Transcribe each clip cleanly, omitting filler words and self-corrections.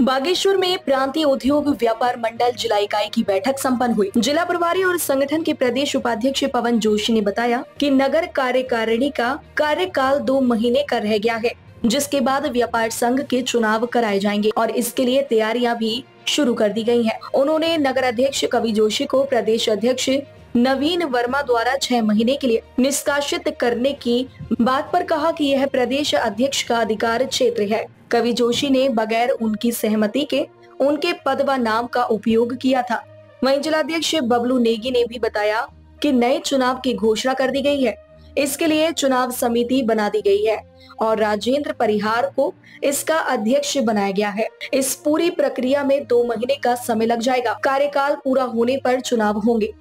बागेश्वर में प्रांतीय उद्योग व्यापार मंडल जिला इकाई की बैठक संपन्न हुई। जिला प्रभारी और संगठन के प्रदेश उपाध्यक्ष पवन जोशी ने बताया कि नगर कार्यकारिणी का कार्यकाल 2 महीने का रह गया है, जिसके बाद व्यापार संघ के चुनाव कराए जाएंगे और इसके लिए तैयारियां भी शुरू कर दी गई हैं। उन्होंने नगर अध्यक्ष कवि जोशी को प्रदेश अध्यक्ष नवीन वर्मा द्वारा 6 महीने के लिए निष्कासित करने की बात पर कहा कि यह प्रदेश अध्यक्ष का अधिकार क्षेत्र है। कवि जोशी ने बगैर उनकी सहमति के उनके पद व नाम का उपयोग किया था। वहीं जिलाध्यक्ष बबलू नेगी ने भी बताया कि नए चुनाव की घोषणा कर दी गई है। इसके लिए चुनाव समिति बना दी गई है और राजेंद्र परिहार को इसका अध्यक्ष बनाया गया है। इस पूरी प्रक्रिया में 2 महीने का समय लग जाएगा। कार्यकाल पूरा होने पर चुनाव होंगे।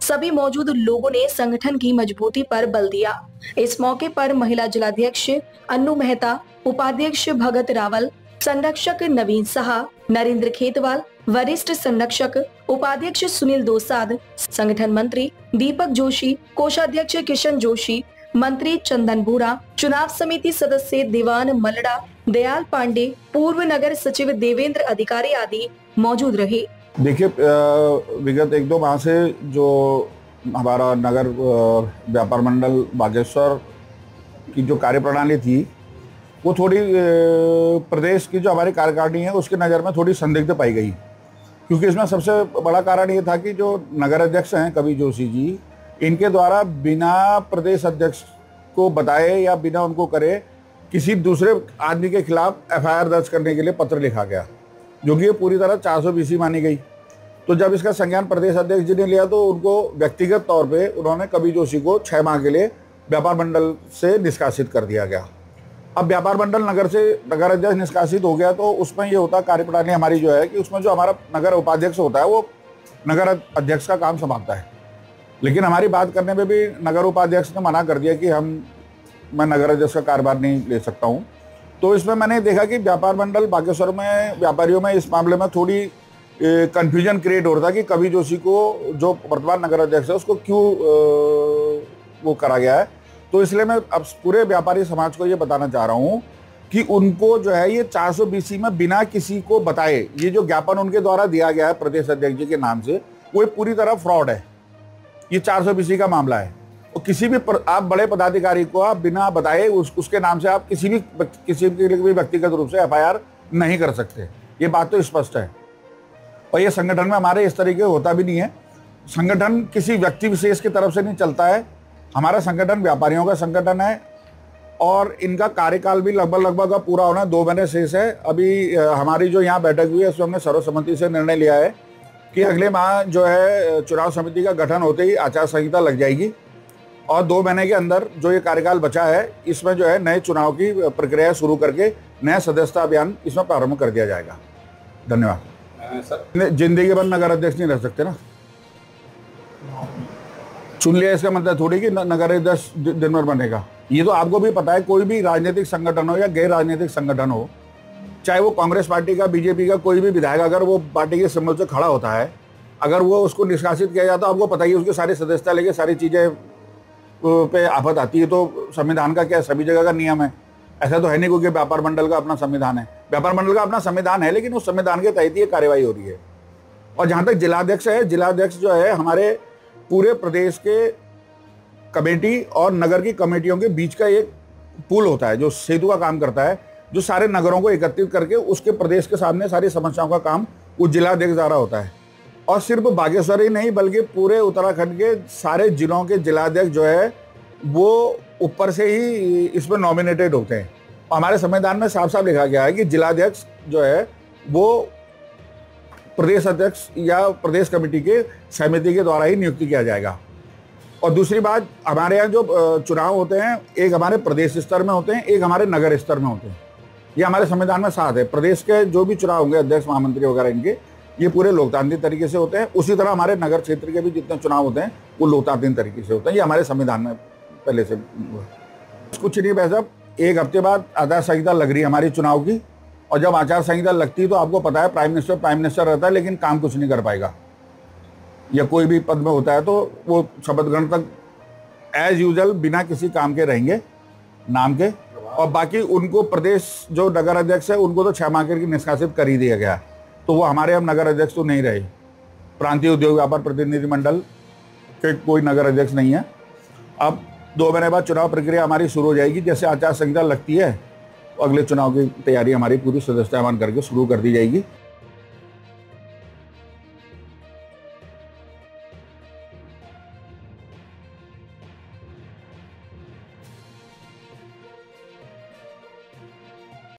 सभी मौजूद लोगों ने संगठन की मजबूती पर बल दिया। इस मौके पर महिला जिलाध्यक्ष अन्नू मेहता, उपाध्यक्ष भगत रावल, संरक्षक नवीन साहा, नरेंद्र खेतवाल, वरिष्ठ संरक्षक उपाध्यक्ष सुनील दोसाद, संगठन मंत्री दीपक जोशी, कोषाध्यक्ष किशन जोशी, मंत्री चंदन बोरा, चुनाव समिति सदस्य दीवान मलड़ा, दयाल पांडे, पूर्व नगर सचिव देवेंद्र अधिकारी आदि मौजूद रहे। देखिए, विगत 1-2 माह से जो हमारा नगर व्यापार मंडल बागेश्वर की जो कार्यप्रणाली थी, वो थोड़ी प्रदेश की जो हमारी कार्यकारिणी है उसकी नज़र में थोड़ी संदिग्ध पाई गई, क्योंकि इसमें सबसे बड़ा कारण ये था कि जो नगर अध्यक्ष हैं कवि जोशी जी, इनके द्वारा बिना प्रदेश अध्यक्ष को बताए या बिना उनको करे किसी दूसरे आदमी के खिलाफ FIR दर्ज करने के लिए पत्र लिखा गया, जो कि ये पूरी तरह 420 मानी गई। तो जब इसका संज्ञान प्रदेश अध्यक्ष जी ने लिया तो उनको व्यक्तिगत तौर पे उन्होंने कवि जोशी को 6 माह के लिए व्यापार मंडल से निष्कासित कर दिया गया। अब व्यापार मंडल नगर अध्यक्ष निष्कासित हो गया तो उसमें ये होता, कार्यप्रणाली हमारी जो है कि उसमें जो हमारा नगर उपाध्यक्ष होता है वो नगर अध्यक्ष का काम संभालता है। लेकिन हमारी बात करने में भी नगर उपाध्यक्ष ने मना कर दिया कि मैं नगर अध्यक्ष का कार्यभार नहीं ले सकता हूँ। तो इसमें मैंने देखा कि व्यापार मंडल बागेश्वर में व्यापारियों में इस मामले में थोड़ी कन्फ्यूजन क्रिएट हो रहा था कि कवि जोशी को, जो वर्तमान नगर अध्यक्ष है, उसको क्यों वो करा गया है। तो इसलिए मैं अब पूरे व्यापारी समाज को ये बताना चाह रहा हूँ कि उनको जो है ये 420 में बिना किसी को बताए ये जो ज्ञापन उनके द्वारा दिया गया है प्रदेश अध्यक्ष जी के नाम से, वो पूरी तरह फ्रॉड है। ये 420 का मामला है। और किसी भी आप बड़े पदाधिकारी को आप बिना बताए उसके नाम से आप किसी भी व्यक्तिगत रूप से FIR नहीं कर सकते। ये बात तो स्पष्ट है। और ये संगठन में हमारे इस तरीके होता भी नहीं है। संगठन किसी व्यक्ति विशेष की तरफ से नहीं चलता है। हमारा संगठन व्यापारियों का संगठन है और इनका कार्यकाल भी लगभग का पूरा होना 2 महीने शेष है। अभी हमारी जो यहाँ बैठक हुई है उसमें हमने सर्वसम्मति से निर्णय लिया है कि अगले माह जो है चुनाव समिति का गठन होते ही आचार संहिता लग जाएगी और 2 महीने के अंदर जो ये कार्यकाल बचा है इसमें जो है नए चुनाव की प्रक्रिया शुरू करके नया सदस्यता अभियान इसमें प्रारंभ कर दिया जाएगा। धन्यवाद। सर, जिंदगी भर नगर अध्यक्ष नहीं रह सकते ना। चुन लिया इसका मतलब थोड़ी कि नगर अध्यक्ष दिन भर बनेगा। ये तो आपको भी पता है, कोई भी राजनीतिक संगठन हो या गैर राजनीतिक संगठन हो, चाहे वो कांग्रेस पार्टी का, बीजेपी का कोई भी विधायक अगर वो पार्टी के सिंबल से खड़ा होता है, अगर वो उसको निष्कासित किया जाता है, आपको पता ही है उसकी सारी सदस्यता लेके सारी चीज़ें पे आफत आती है। तो संविधान का क्या सभी जगह का नियम है? ऐसा तो है नहीं क्योंकि व्यापार मंडल का अपना संविधान है। व्यापार मंडल का अपना संविधान है, लेकिन उस संविधान के तहत ये कार्यवाही हो रही है। और जहाँ तक जिलाध्यक्ष है, जिलाध्यक्ष जो है हमारे पूरे प्रदेश के कमेटी और नगर की कमेटियों के बीच का एक पुल होता है जो सेतु का काम करता है, जो सारे नगरों को एकत्रित करके उसके प्रदेश के सामने सारी समस्याओं का काम वो जिलाध्यक्ष द्वारा होता है। और सिर्फ बागेश्वर ही नहीं बल्कि पूरे उत्तराखंड के सारे जिलों के जिलाध्यक्ष जो है वो ऊपर से ही इसमें नॉमिनेटेड होते हैं। हमारे संविधान में साफ साफ लिखा गया है कि जिलाध्यक्ष जो है वो प्रदेश अध्यक्ष या प्रदेश कमेटी के समिति के द्वारा ही नियुक्ति किया जाएगा। और दूसरी बात, हमारे यहाँ जो चुनाव होते हैं, एक हमारे प्रदेश स्तर में होते हैं, एक हमारे नगर स्तर में होते हैं। ये हमारे संविधान में साथ है। प्रदेश के जो भी चुनाव होंगे, अध्यक्ष, महामंत्री वगैरह, इनके ये पूरे लोकतांत्रिक तरीके से होते हैं। उसी तरह हमारे नगर क्षेत्र के भी जितने चुनाव होते हैं वो लोकतांत्रिक तरीके से होते हैं। ये हमारे संविधान में पहले से कुछ नहीं। भाई साहब, 1 हफ्ते बाद आचार संहिता लग रही है हमारी चुनाव की, और जब आचार संहिता लगती है तो आपको पता है प्राइम मिनिस्टर रहता है लेकिन काम कुछ नहीं कर पाएगा। या कोई भी पद में होता है तो वो शपथ ग्रहण तक एज यूजुअल बिना किसी काम के रहेंगे, नाम के और बाकी उनको प्रदेश जो नगर अध्यक्ष है उनको तो 6 माह के निष्कासित कर ही दिया गया, तो वो हमारे अब नगर अध्यक्ष तो नहीं रहे। प्रांतीय उद्योग व्यापार प्रतिनिधि मंडल के कोई नगर अध्यक्ष नहीं है। अब 2 महीने बाद चुनाव प्रक्रिया हमारी शुरू हो जाएगी। जैसे आचार संहिता लगती है, अगले चुनाव की तैयारी हमारी पूरी सदस्यता करके शुरू कर दी जाएगी।